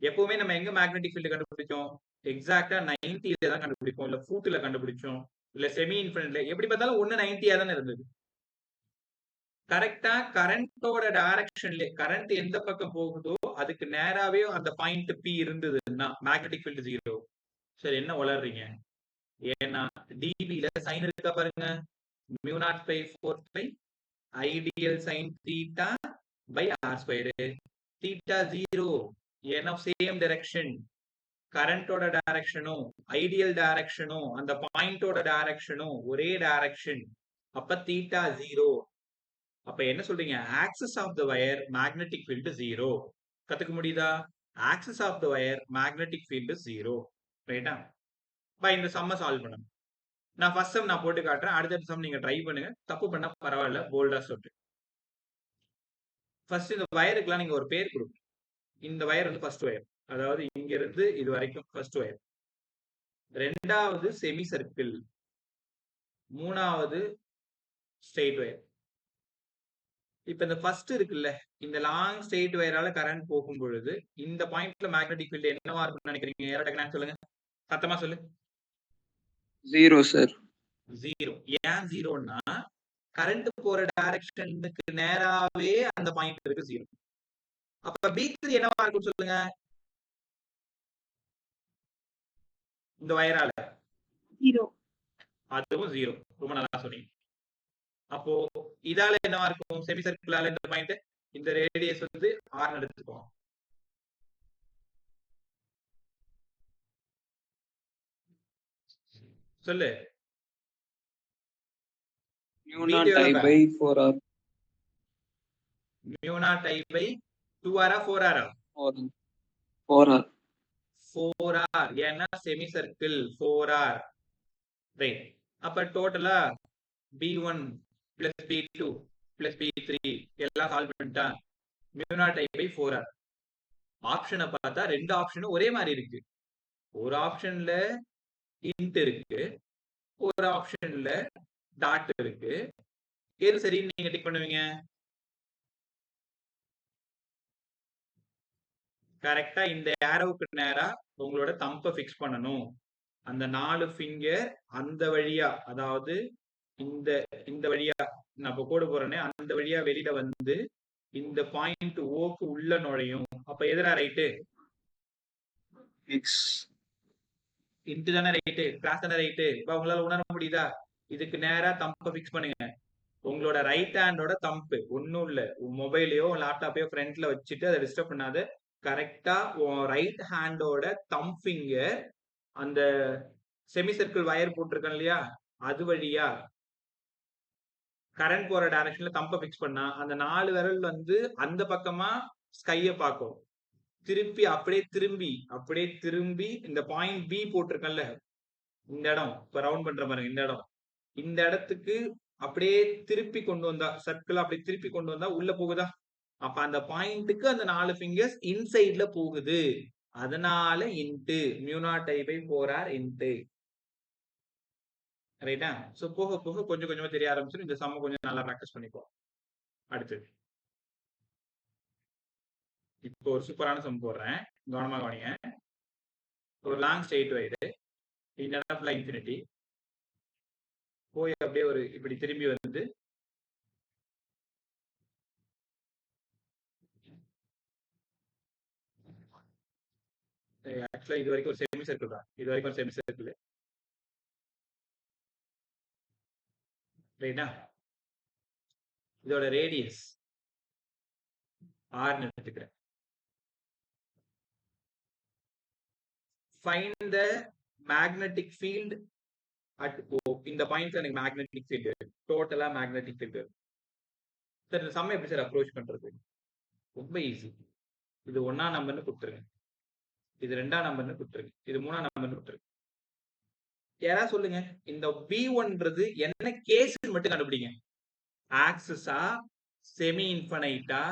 எப்பவுமே நம்ம எங்க மேக்னெட்டிக் ஃபீல்டு கண்டுபிடிச்சோம்? எக்ஸாக்டா 90ல தான் கண்டுபிடிப்போம், இல்ல ஃபூட்ல கண்டுபிடிச்சோம், இல்ல செமி இன்ஃபினிட்ல. எப்படி பார்த்தாலும் 90 தானே இருந்தது. கரெக்டா கரண்டோட டைரக்ஷன்ல கரண்ட் எந்த பக்கம் போகுதோ அதுக்கு நேராவே அந்த பாயிண்ட் பி இருந்ததுன்னா மேக்னெட்டிக் ஃபீல்டு 0. சரி, என்ன வளர்றீங்க? ஏன்னா டிபில சைன் இருக்கா பாருங்க. μ0/4π I dl sine theta by R square. Theta 0 ஏன்னா சேம் டைரக்ஷன். கரண்டோட டைரக்ஷனும் ஐடியல் டைரக்ஷனும் அந்த பாயிண்டோட டைரக்ஷனும் ஒரே டைரக்ஷன். அப்ப தீட்டா 0. அப்ப என்ன சொல்றீங்க? Axis of the wire magnetic field 0. கத்துக்க முடியுதா? Axis of the wire magnetic field 0. ரைட்டா? இந்த சம்ம சால்வ் பண்ணுங்க. நான் ஃபர்ஸ்ட் சம் நான் போட்டு காட்டுறேன். அடுத்த சம் நீங்க ட்ரை பண்ணுங்க. தப்பு பண்ணா பரவாயில்ல, போல்டா சொல்லிட்டு. ஃபர்ஸ்ட் இந்த வயருக்குலாம் நீங்க ஒரு பேர் கொடுங்க. இந்த வயர் வந்து ஃபர்ஸ்ட் வயர், அதாவது இங்க இருந்து இது வரைக்கும் ஃபர்ஸ்ட் வயர். ரெண்டாவது செமி சர்க்கிள். மூணாவது ஸ்ட்ரெயிட் வயர். இப்ப இந்த ஃபர்ஸ்ட் இருக்குல்ல, இந்த லாங் ஸ்ட்ரெயிட் வயரால கரண்ட் போகும் பொழுது இந்த பாயிண்ட்ல மேக்னெட்டிக் ஃபீல்ட் என்னவா இருக்கும்னு நினைக்கிறீங்க? யாரோ டக்குனு சொல்லுங்க, சத்தமா சொல்லு. 0 சார். 0. ஏன் 0ன்னா கரண்ட் போற டைரக்ஷனுக்கு நேராவே அந்த பாயிண்ட் இருக்கு 0. அப்ப B3 என்னவா இருக்கும் சொல்லுங்க? இந்த வயரால 0. அதுவும் 0. ரொம்ப நல்லா சொன்னீங்க. அப்போ இதால என்னவா இருக்கும்? செமி சர்க்கிளால இந்த பாயிண்ட், இந்த ரேடியஸ் வந்து R எடுத்துப்போம். சொல்லு. μ0I/4R. μ0I/2R 4R? 4R. 4R ஏன்னா செமி சர்க்கிள் 4R. ரைட். அப்ப டோட்டலா B1 plus B2 plus B3 எல்லாம் சால்வ் பண்ணிட்டா μ0I/4R. ஆப்ஷனை பார்த்தா ரெண்டு ஆப்ஷனும் ஒரே மாதிரி இருக்கு. ஒரு ஆப்ஷன்ல இன்ட் இருக்கு, ஒரு ஆப்ஷன்ல டாட் இருக்கு. எது சரின்னு நீங்க டிக் பண்ணுவீங்க? கரெக்டா இந்த ஏரோவுக்கு நேரா உங்களோட தம்பை ஃபிக்ஸ் பண்ணணும். அந்த 4 ஃபிங்கர் அந்த வழியா, அதாவது இந்த இந்த வழியா நான் இப்ப கோடு போறேனே, அந்த வழியா வெளியில வந்து இந்த பாயிண்ட் ஓக்கு உள்ள நுழையும். அப்ப எதுனா ரைட்டு? எக்ஸ். இன்ட்டு தானே ரைட்டு, கிராஸ் தானே ரைட்டு. இப்ப உங்களால உணர முடியுதா? இதுக்கு நேரா தம்பை ஃபிக்ஸ் பண்ணுங்க. உங்களோட ரைட் ஹேண்டோட தம்பு ஒன்றும் இல்லை, மொபைலையோ லேப்டாப்பையோ ஃப்ரண்ட்ல வச்சுட்டு அதை டிஸ்டர்ப் பண்ணாது. கரெக்டா ரைட் ஹேண்டோட தம் ஃபிங்கர் அந்த செமி சர்க்கிள் வயர் போட்டிருக்கேன் இல்லையா, அது வழியா கரண்ட் போற டைரக்ஷன்ல தம்ப பிக்ஸ் பண்ணா அந்த 4 விரல் வந்து அந்த பக்கமா ஸ்கைய பார்க்கும். அப்படியே திரும்பி இந்த பாயிண்ட் பி போட்டிருக்கேன்ல, இந்த இடம் இப்ப ரவுண்ட் பண்ற பாருங்க, இந்த இடம், இந்த இடத்துக்கு அப்படியே திருப்பி கொண்டு வந்தா, சர்க்கிள் அப்படி திருப்பி கொண்டு வந்தா உள்ள போகுதா? அப்ப அந்த பாயிண்ட்டுக்கு அந்த 4 ஃபிங்கர்ஸ் இன்சைட்ல போகுது. அதனால இன்ட்டு μ0I/4r இன்ட்டு. ரைட்டா? சோ போக போக கொஞ்சம் கொஞ்சமா தெரிய ஆரம்பிச்சிடும். இந்த சம்ம கொஞ்சம் நல்லா பிராக்டிஸ் பண்ணிப்போ. அடுத்து இப்போ ஒரு சூப்பரான சம் போடுறேன், கவனமா கவனிங்க. ஒரு லாங் ஸ்ட்ரெயிட் வயரு, இந்த இடம் ஃபுல்லா இன்ஃபினிட்டி, போய் அப்படியே ஒரு இப்படி திரும்பி வந்து ஆக்சுவலா இது வரைக்கும் ஒரு செமி சர்க்கிள் தான், இது வரைக்கும் ஒரு செமி சர்க்கிள். ரைட்டா? இதோட ரேடியஸ் ஆர்னு எடுத்துக்கிறேன். Find the magnetic field at O. இந்த பாயிண்ட்ல எனக்கு மேக்னெட்டிக் ஃபீல்ட் இருக்கு, டோட்டலா மேக்னெட்டிக் ஃபீல்ட் இருக்கு. சார் இந்த சம் எப்படி சார் அப்ரோச் பண்றது? ரொம்ப ஈஸி. இது 1ஆம் நம்பர்னு கொடுத்துருங்க, இது 2ஆம் நம்பர்னு கொடுத்துருங்க, இது 3ஆம் நம்பர்னு கொடுத்துருங்க. யாரா சொல்லுங்க, இந்த B1ன்றது என்ன கேஸ்ன்னு மட்டும் கண்டுபிடிங்க. ஆக்சிஸா, செமி இன்ஃபைனைட்டா,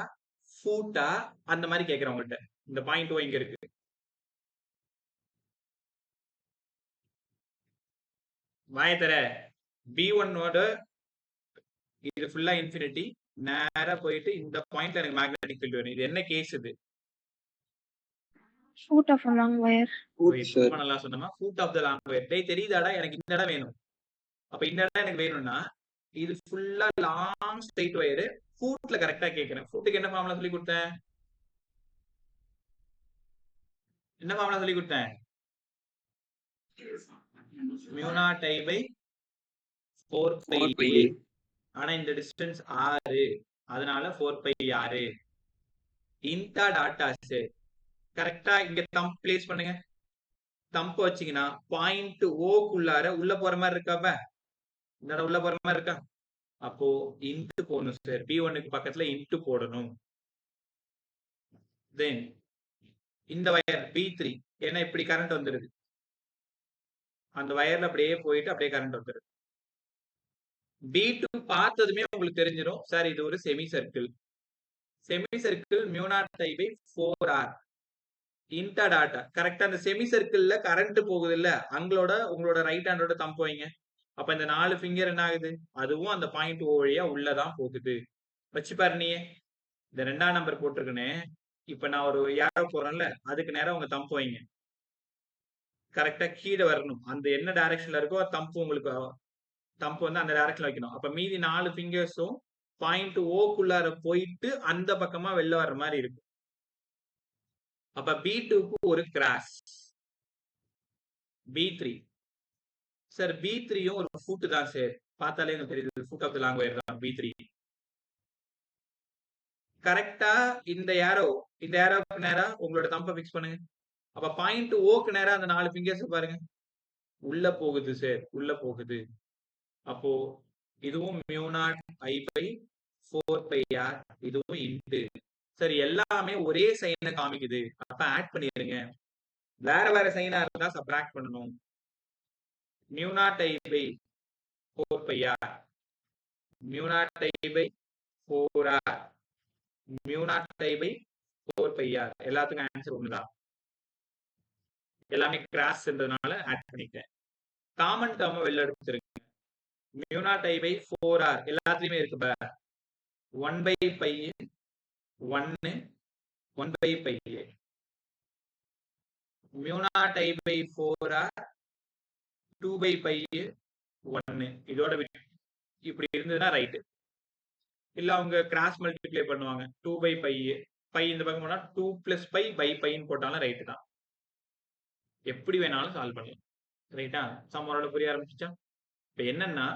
ஃபூட்டா, அந்த மாதிரி கேட்கிறேன் உங்கள்கிட்ட. இந்த பாயிண்ட் O இங்க இருக்கு. வாயத்தர B1ஓட இது ஃபுல்லா இன்ஃபினிட்டி, நேரா போயிட்டு இந்த பாயிண்ட்ல எனக்கு மேக்னெட்டிக் ஃபீல்ட் வரும். இது என்ன கேஸ்? இது Foot of a long wire. ரொம்ப நல்லா சொன்னமா, foot of the long wire. டேய் தெரியுதாடா, எனக்கு இந்த இடம் வேணும். அப்ப இந்த இடம் எனக்கு வேணும்னா இது ஃபுல்லா லாங் ஸ்ட்ரெயிட் வயர், ஃபுட்ல கரெக்டா கேக்குறேன். ஃபுட்டுக்கு என்ன ஃபார்முலா சொல்லி கொடுத்தேன்? என்ன ஃபார்முலா சொல்லி கொடுத்தேன்? μ0I/4πa. ஆனா இந்த டிஸ்டன்ஸ் 6, அதனால 4πr. இன்டா டாட்டாஸ் கரெக்டா இங்க தம்ப் பிளேஸ் பண்ணுங்க. தம்ப் வச்சீங்கன்னா பாயிண்ட் ஓக்குள்ளார உள்ள போற மாதிரி இருக்காப்ப, இந்த உள்ள போற மாதிரி இருக்கா? அப்போ இன்ட்டு போடணும் சார், B1க்கு பக்கத்துல இன்ட்டு போடணும். தென் இந்த வயர் B3, ஏன்னா இப்படி கரண்ட் வந்துருது, அந்த வயர்ல அப்படியே போயிட்டு அப்படியே கரண்ட் வந்துருது. B2 பார்த்ததுமே உங்களுக்கு தெரிஞ்சிடும் சார் இது ஒரு semi circle. Semi circle μ0I/4r இன்டா டாட்டா. கரெக்டா அந்த செமி சர்க்கிள்ல கரண்ட் போகுது இல்ல, உங்களோட ரைட் ஹேண்டோட தம்ப் வைங்க. அப்ப இந்த 4 ஃபிங்கர் என்ன ஆகுது, அதுவும் அந்த பாயிண்ட் O வழியா உள்ளதான் போகுது. வச்சு பாரு நீ, இந்த 2ஆம் நம்பர் போட்டிருக்கனே, இப்ப நான் ஒரு ஏரோ போறேன்ல, அதுக்கு நேரம் உங்க தம்ப் வைங்க. கரெக்டா கீழே வரணும், அந்த என்ன டைரக்ஷன்ல இருக்கோ தம்ப் உங்களுக்கு தம்ப் வந்து அந்த டைரக்ஷன்ல வைக்கணும். அப்ப மீதி 4 ஃபிங்கர்ஸும் பாயிண்ட் ஓக்குள்ளார போயிட்டு அந்த பக்கமா வெளில வர்ற மாதிரி இருக்கு. அப்ப B2க்கு ஒரு கிராஸ். B3 சார், B3யும் ஒரு ஃபுட் தான் சார், பார்த்தாலே எனக்கு தெரியுது foot of the long wire தான் B3. கரெக்டா இந்த ஏரோக்கு நேரா உங்களோட தம்ப ஃபிக்ஸ் பண்ணுங்க. அப்ப பாயிண்ட் ஓக்கு நேரா அந்த 4 ஃபிங்கர்ஸ் பாருங்க, உள்ள போகுது சார், உள்ள போகுது. அப்போ இதுவும் μ0I/4πr, இதுவும் இன்ட்டு. சரி, எல்லாமே ஒரே சைனை காமிக்குது, அப்ப ஆட் பண்ணிடுங்க. வேற வேற சைனா இருந்தா சப்ட்ராக்ட் பண்ணணும். μ0I/4πr, μ0I/4r, μ0I/4πr, எல்லாத்துக்கும் ஆன்சர் ஒண்ணுதான். எல்லாமே கிராஸ்ன்றதுனால ஆட் பண்ணிட்டேன். காமன் டேர்ம் வெளில எடுத்துருங்க. μ0I/4r எல்லாத்துலயுமே இருக்கு பா, 1/π 1 1/π. μ0I/4r 2/π 1. இதோட இப்படி இருந்ததுன்னா ரைட்டு. இல்ல அவங்க கிராஸ் மல்டிப்ளை பண்ணுவாங்க, 2/π பை இந்த பக்கம் போனா 2 + π/πன்னு போட்டாலும் ரைட்டு தான். எப்படி வேணாலும் சால்வ் பண்ணலாம். ரைட்டா? சம் ஓரளவு புரிய ஆரம்பிச்சா? இப்ப என்னன்னா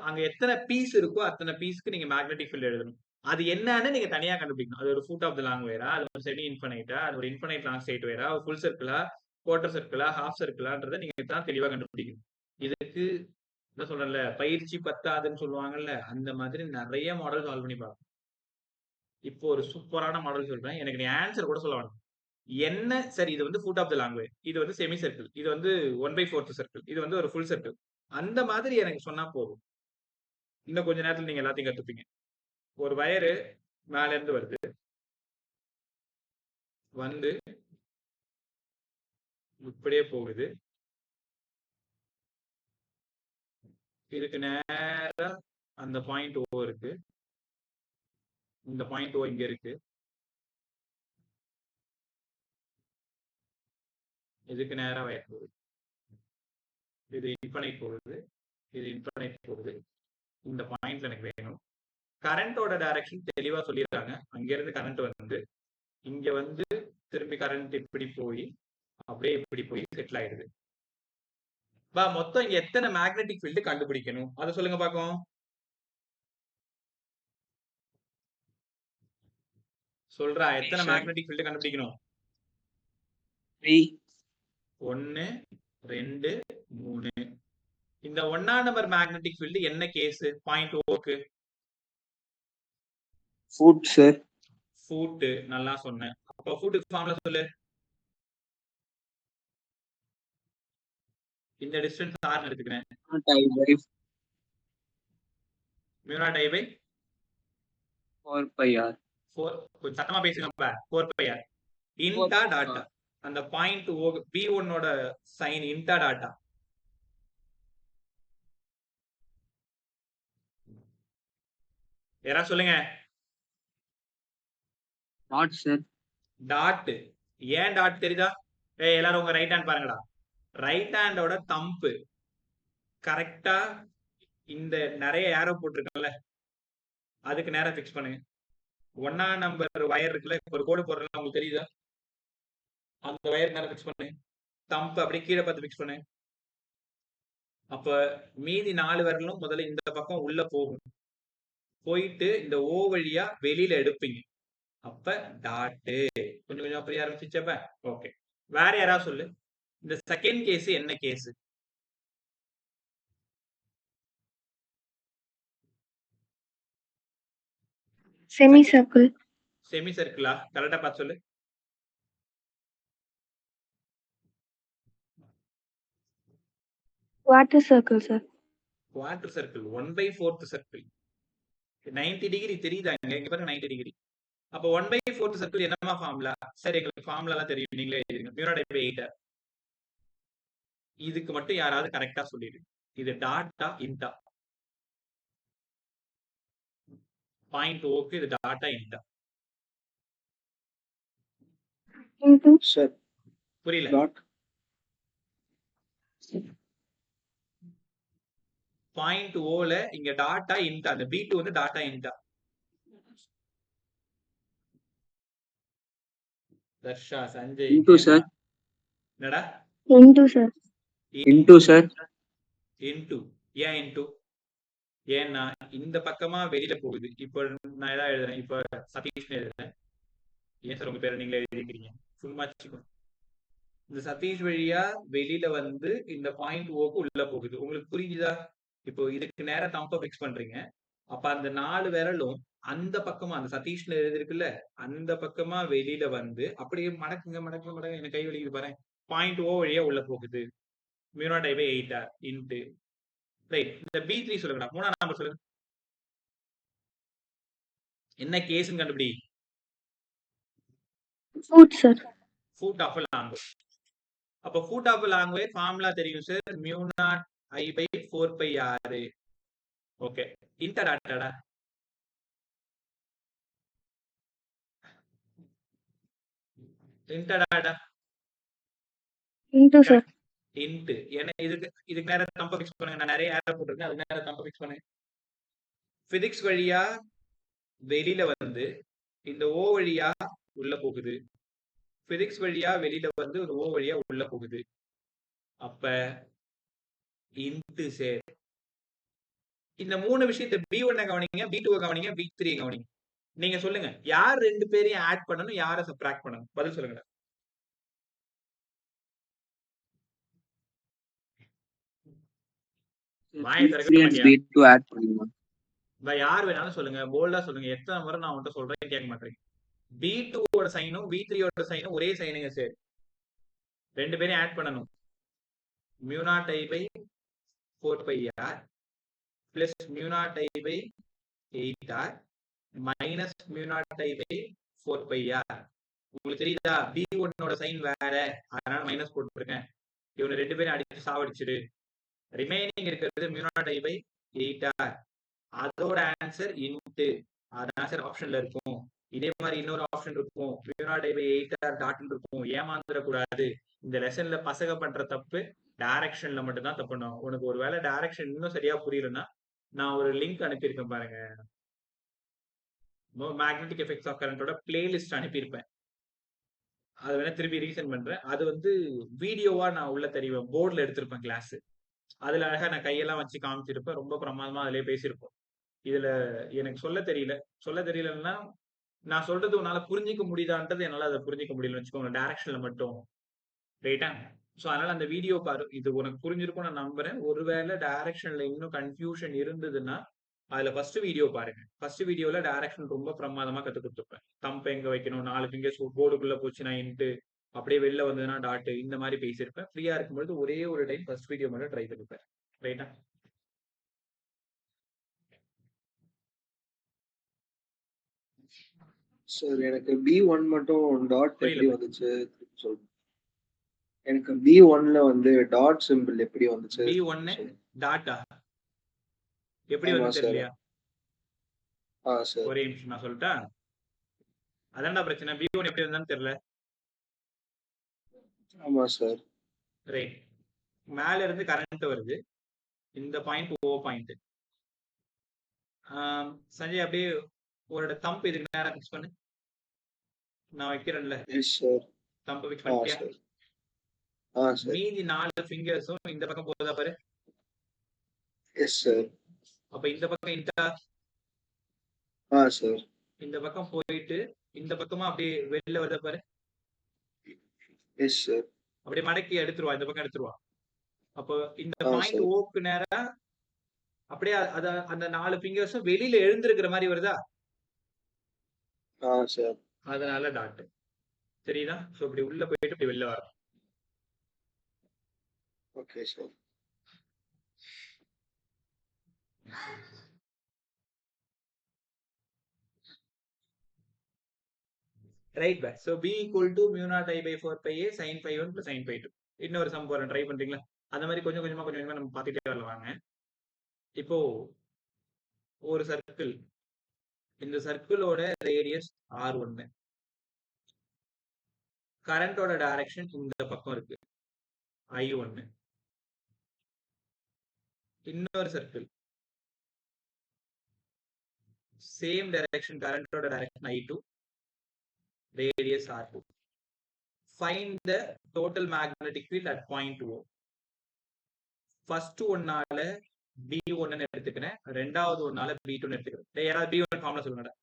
அங்க எத்தனை பீஸ் இருக்கோ அத்தனை பீஸ்க்கு நீங்க மேக்னெட்டிக் ஃபீல்ட் எழுதணும். அது என்னன்னு நீங்க தனியா கண்டுபிடிக்கணும். அது ஒரு ஃபுட் ஆஃப் த லாங் வேரா, அது ஒரு செமி இன்ஃபைனைட்டா, அது ஒரு இன்ஃபைனைட் லாங் ஸ்ட்ரெயிட் வேரா, ஒரு ஃபுல் சர்க்கிளா, குவார்டர் சர்க்கிளா, ஹாஃப் சர்க்கிளான்றதை நீங்க தான் தெளிவா கண்டுபிடிக்கணும். இதுக்கு என்ன சொல்றேன்ல, பயிற்சி பத்தாதுன்னு சொல்லுவாங்கல்ல, அந்த மாதிரி நிறைய மாடல் சால்வ் பண்ணி பார்க்கணும். இப்போ ஒரு சூப்பரான மாடல் சொல்றேன். எனக்கு நீ ஆன்சர் கூட சொல்ல வேண்டாம். என்ன சரி, இது வந்து foot of the long way, இது வந்து செமி சர்க்கிள், இது வந்து 1/4 சர்க்கிள், இது வந்து ஒரு ஃபுல் சர்க்கிள். அந்த மாதிரி எனக்கு சொன்னா போதும். இன்னும் கொஞ்ச நேரத்துல நீங்க எல்லாத்தையும் கத்துப்பீங்க. ஒரு வயரு மேல இருந்து வருது, வந்து இப்படியே போகுது, இதுக்கு நேரா அந்த பாயிண்ட் ஓ இருக்கு, இந்த பாயிண்ட் ஓ இங்க இருக்கு, இதுக்கு நேரா வயர் போகுது, இது இன்ஃபைனைட் போகுது, இது இன்ஃபைனைட் போகுது. இந்த பாயிண்ட்ல எனக்கு வேணும். கரண்டோட டைரக்ஷன் தெளிவா சொல்லிடுறாங்க. அங்க இருந்து கரண்ட் வந்து இங்க வந்து திரும்பி கரண்ட் இப்படி போய் அப்படியே இப்படி போய் செட்டில் ஆயிடுது. மொத்தம் இங்க எத்தனை மேக்னெட்டிக் ஃபீல்டு கண்டுபிடிக்கணும் அதை சொல்லுங்க பாப்போம். சொல்றா, எத்தனை மேக்னெட்டிக் ஃபீல்டு கண்டுபிடிக்கணும்? 1 2 3. இந்த 1ஆம் நம்பர் மேக்னெட்டிக் ஃபீல்டு என்ன கேஸ்? பாயிண்ட் ஓக்கு ஃபுட் சார். ஃபுட். நல்லா சொன்னேன். அப்ப ஃபுட்டுக்கு ஃபார்முலா சொல்லு. இந்த டிஸ்டன்ஸ் r எடுத்துக்கிறேன். mu naught I by 4πr. 4. கொஞ்சம் சத்தமா பேசுங்கப்பா. 4πr int a tata. அந்த பாயிண்ட் B1 ஓட சைன் இன்டா டாட்டா. யாரா சொல்லுங்க. Dot sir. டாட். ஏன் டாட் தெரியுதா? எல்லாரும் உங்க ரைட் ஹேண்ட் பாருங்கடா. ரைட் ஹேண்டோட தம்பு கரெக்டா இந்த நிறைய ஏரோ போட்டிருக்கல, அதுக்கு நேரம் பிக்ஸ் பண்ணுங்க. 1ஆம் நம்பர் வயர் இருக்குல்ல, ஒரு கோடு போடுறதுல உங்களுக்கு தெரியுதா? அந்த வயர் நேரம் பிக்ஸ் பண்ணு. தம்பு அப்படியே கீழே பார்த்து பிக்ஸ் பண்ணு. அப்ப மீதி 4 விரலும் முதல்ல இந்த பக்கம் உள்ள போகும், போயிட்டு இந்த ஓ வழியா வெளியில எடுப்பீங்க. அப்ப டாட்டு. கொஞ்சம் கொஞ்சம் புரிய ஆரம்பிச்சுச்சப்ப. ஓகே, வேற யாராவது சொல்லு. இந்த செகண்ட் கேஸ் என்ன கேஸ்? Semi circle. செமி சர்க்கிளா? கரெக்டா பார்த்து சொல்லு. Quarter circle sir. Quarter circle 1/4 circle. 90 degree தெரியுதா? இங்க பாருங்க 90 டிகிரி. அப்ப 1/4 சர்க்கிள் என்னமா ஃபார்முலா? சரி, எங்களுக்கு ஃபார்முலா எல்லாம் தெரியும், நீங்களே எழுதுங்க. mu naught by 8. இதுக்கு மட்டும் யாராவது கரெக்டா சொல்லிடு. இது டாட்டா இன்டா? பாயிண்ட் ஓக்கு இது டாட்டா இன்டா? Into sir. புரியல. டாட். பாயிண்ட் ஓல இங்க டாட்டா இன்டா, அந்த B2 வந்து டாட்டா இன்டா. Darsha, Sanjay, into sir. என்னடா into sir. Into sir. Into. ஏன் இன்டு? ஏன்னா இந்த பக்கமா வெளியில போகுது. இப்போ நான் ஏதாவது எழுதுறேன், இப்ப சதீஷ் எழுதுறேன். ஏன் சார் உங்க பேரை நீங்களே எழுதிக்கிறீங்க? சும்மா இந்த சதீஷ் வழியா வெளியில வந்து இந்த பாயிண்ட் ஓக்கு உள்ள போகுது. உங்களுக்கு புரிஞ்சுதா? இப்போ இதுக்கு நேரம் தம்ப பிக்ஸ் பண்றீங்க. அப்ப அந்த 4 விரலும் அந்த பக்கமா, அந்த சதீஷ்ல எழுதிருக்குல்ல, அந்த பக்கமா வெளியில வந்து அப்படியே மடக்குங்க மடக்குங்க மடக்குங்க. எனக்கு கை வலிக்குது பாரு. பாயிண்ட் ஓ வழியா உள்ள போகுது. mu naught I by 8 into. Right. இந்த B3 சொல்லுங்கடா. 3ஆம் நம்பர் சொல்லுங்க. என்ன கேஸ்ன்னு கண்டுபிடி. Foot sir. Foot of long way. அப்ப foot of long way formula தெரியும் sir. mu naught I by 4πr. Okay, இன்டா டாட்டாடா? இன்டா டாட்டா? Into sir. இன்ட்டு. ஏன்னா இதுக்கு நேரம் தம்ப பிக்ஸ் பண்ணுங்க. நான் நிறைய ஏரோ போட்டிருக்கேன், அதுக்கு நேரம் தம்ப பிக்ஸ் பண்ணுங்க. பிசிக்ஸ் வழியா வெளியில வந்து இந்த ஓ வழியா உள்ள போகுது. பிசிக்ஸ் வழியா வெளியில வந்து ஒரு ஓ வழியா உள்ள போகுது. அப்ப இன்ட்டு சேர் இந்த 3 விஷயத்தை B1 கவனிங்க, B2 கவனிங்க, B3 கவனிங்க. நீங்க சொல்லுங்க. யார் 2 பேரையும் ஆட் பண்ணணும், யார சப்ட்ராக்ட் பண்ணணும்? பதில் சொல்லுங்க. வாயை திறக்க B3 and மாட்டியா? B2 ஆட் பண்ணுங்க. யார் வேணாலும் சொல்லுங்க. போல்டா சொல்லுங்க. எத்தனை முறை நான் உன்கிட்ட சொல்றேன் கேட்க மாட்டேங்க. B2 ஓட சைனும் B3 ஓட சைனும் ஒரே சைனுங்க சார். 2 பேரையும் ஆட் பண்ணணும். mu naught I by 4 pi r plus mu naught I by 8 r minus mu naught I by 4 pi r. உங்களுக்கு தெரியுதா? B1 ஓட சைன் வேற, அதனால மைனஸ் போட்டுருக்கேன். இவனை 2 பேரும் அடிச்சு சாவடிச்சிடு. ரிமைனிங் இருக்கிறது mu naught I by 8 r. அதோட ஆன்சர் இன்ட்டு. அது ஆன்சர் ஆப்ஷன்ல இருக்கும். இதே மாதிரி இன்னொரு ஆப்ஷன் இருக்கும். mu naught I by 8 r டாட்னு இருக்கும். ஏமாந்துடக்கூடாது. இந்த லெசன்ல பசங்க பண்ற தப்பு டைரக்ஷன்ல மட்டும் தான் தப்பு. உனக்கு ஒரு வேளை டைரக்ஷன் இன்னும் சரியா புரியலன்னா நான் ஒரு லிங்க் அனுப்பியிருக்கேன் பாருங்க. மேக்னெட்டிக் எஃபெக்ட்ஸ் ஆஃப் கரண்டோட பிளேலிஸ்ட் அனுப்பியிருப்பேன். அது வேணா திருப்பி ரீசன் பண்றேன். அது வந்து வீடியோவா நான் உள்ள தெரிவேன். போர்டில் எடுத்திருப்பேன் கிளாஸ். அதுல அழகா நான் கையெல்லாம் வச்சு காமிச்சிருப்பேன். ரொம்ப பிரமாதமா அதிலே பேசியிருப்போம். இதுல எனக்கு சொல்ல தெரியலன்னா நான் சொல்றது உன்னால புரிஞ்சிக்க முடியுதான்றது என்னால அதை புரிஞ்சிக்க முடியல வச்சுக்கோங்க. டைரக்ஷன்ல மட்டும். ரைட்டா? சோ அதனால அந்த வீடியோ பாரு. இது உனக்கு புரிஞ்சிருக்கும் நான் நம்புறேன். ஒருவேளை டைரக்ஷன்ல இன்னும் கன்ஃபியூஷன் இருந்ததுன்னா அதுல ஃபர்ஸ்ட் வீடியோ பாருங்க. ஃபர்ஸ்ட் வீடியோல டைரக்ஷன் ரொம்ப பிரமாதமா கத்து கொடுத்துருப்பேன். தம்ப் எங்க வைக்கணும், 4 ஃபிங்கர்ஸ் போர்டுக்குள்ள போச்சுன்னா இன்ட்டு, அப்படியே வெளில வந்ததுன்னா டாட், இந்த மாதிரி பேசியிருப்பேன். ஃப்ரீயா இருக்கும்போது ஒரே ஒரு டைம் ஃபர்ஸ்ட் வீடியோ மட்டும் ட்ரை பண்ணிப்பேன். ரைட்டா? சார் எனக்கு B1 மட்டும் டாட் புரியல எப்படி bro. வந்துச்சு சொல்லுங்க. எனக்கு B1ல வந்து டாட் சிம்பிள் எப்படி வந்துச்சு? B1 டாட்டா எப்படி ஆமா வந்து சார். தெரியலையா? சார். ஒரே நிமிஷம் நான் சொல்லிட்டா. அதான்டா பிரச்சனை. B1 எப்படி வந்தான்னு தெரியல. ஆமா சார். ரைட். மேல இருந்து கரண்ட் வருது. இந்த பாயிண்ட் O பாயிண்ட். சஞ்சய் அப்படியே உங்களோட தம்ப் இதுக்கு நேரா ஃபிக்ஸ் பண்ணு. நான் வைக்கிறேன்ல. Yes sir. தம்ப் ஃபிக்ஸ் பண்ணிட்டியா? சார். சார். மீதி 4 ஃபிங்கர்ஸும் இந்த பக்கம் போகுதா பாரு. Yes sir. அப்ப இந்த பக்கம் இன்டா, சார். இந்த பக்கம் போயிட்டு இந்த பக்கமா அப்படியே வெளில வருதா பாரு. Yes sir. அப்படியே மடக்கி எடுத்துருவா, இந்த பக்கம் எடுத்துருவா. அப்போ இந்த பாயிண்ட் சார். ஓக்கு நேரா அப்படியே அத அந்த 4 ஃபிங்கர்ஸும் வெளியில எழுந்திருக்கிற மாதிரி வருதா? சார். அதனால டாட். சரிதா? சோ இப்படி உள்ள போயிட்டு இப்படி வெளில வரும். Okay sir. Right bye. So b equal to mu naught I by 4 pi a sin phi 1 plus sin phi 2. இன்னொரு சம் போறேன், ட்ரை பண்றீங்களா? அந்த மாதிரி கொஞ்சம் கொஞ்சமா நம்ம பார்த்துட்டே வரலாம் வாங்க. இப்போ ஒரு சர்க்கிள், இந்த சர்க்கிளோட ரேடியஸ் R1. கரண்டோட டைரக்ஷன் இந்த பக்கம் இருக்கு, I1. இன்னொரு சர்க்கிள், சேம் டைரக்ஷன், கரண்டோட direction I2, radius R2. Find the total magnetic field at point O. First ஒன்னால B1 எடுத்துக்கிறேன், ரெண்டாவது ஒன்னால B2 எடுத்துக்கிறேன். யாராவது B1 ஃபார்முலா சொல்லுங்கடா.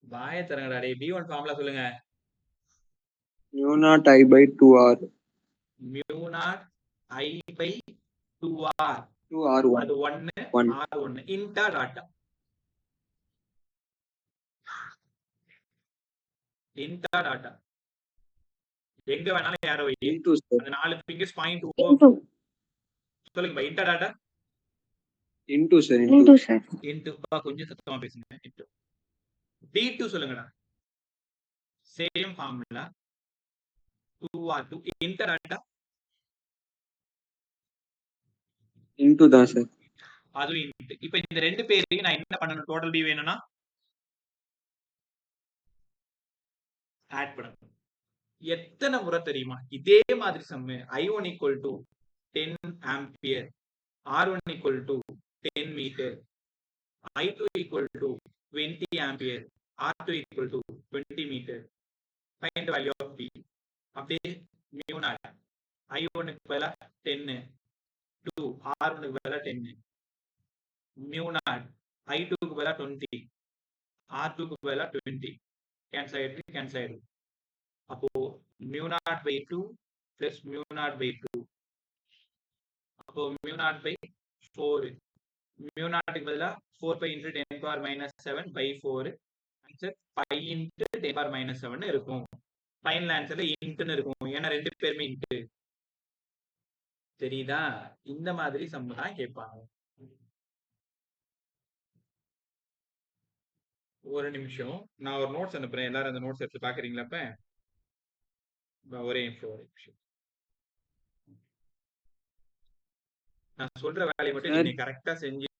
வாய தரங்கடா டேய். B1 ஃபார்முலா சொல்லுங்க. mu naught I by 2R. mu naught I by 2R. 2R1. அது 1 R1 int a tata. Int a tata எங்க வேணாலும் யாரோ into sir. அந்த 4 ஃபிங்கர்ஸ் பாயிண்ட் O. Into. சொல்லுங்க பா. இன்டா டாட்டா into sir. Into, sir. Into. பா கொஞ்சம் சத்தமா பேசுங்க. இன்டு. D2 சொல்லுங்கடா. சேம் ஃபார்முலா 2R2 இன்டா டாட்டா. into தான் சார். அதுவும் இன்டு. இப்போ இந்த ரெண்டு பேரையும் நான் என்ன பண்ணணும்? டோட்டல் B வேணும்னா ஆட் பண்ணணும். எத்தனை முறை தெரியுமா இதே மாதிரி சம்மு? I1 equal to 10 ampere, R1 equal to 10 meter, I2 equal to 20 ampere, R2 equal to 20 meter. Find the value of B. அப்படியே mu naught I1க்கு பதிலா 10, 2 R1க்கு பதிலா 10, mu naught I2க்கு பதிலா 20, R2க்கு பதிலா 20. கேன்சல் ஆயிடுது. அப்போ mu naught by 2 plus mu naught by 2. அப்போ mu naught by 4. mu naught க்கு பதிலா 4 pi into 10 power minus 7 by 4. Answer pi into 10 power minus 7 இருக்கும். ஃபைனல் ஆன்சர்ல இன்ட்னு இருக்கும். ஏன்னா ரெண்டு பேருமே இன்ட். தெரியுதா? இந்த மாதிரி சம் தான் கேட்பாங்க. ஒரு நிமிஷம், நான் ஒரு நோட்ஸ் அனுப்புறேன். எல்லாரும் அந்த நோட்ஸ் எடுத்து பாக்குறீங்களா? ஒரே நிமிஷம். நான் சொல்ற வேலையை மட்டும் நீங்க கரெக்டா செஞ்சு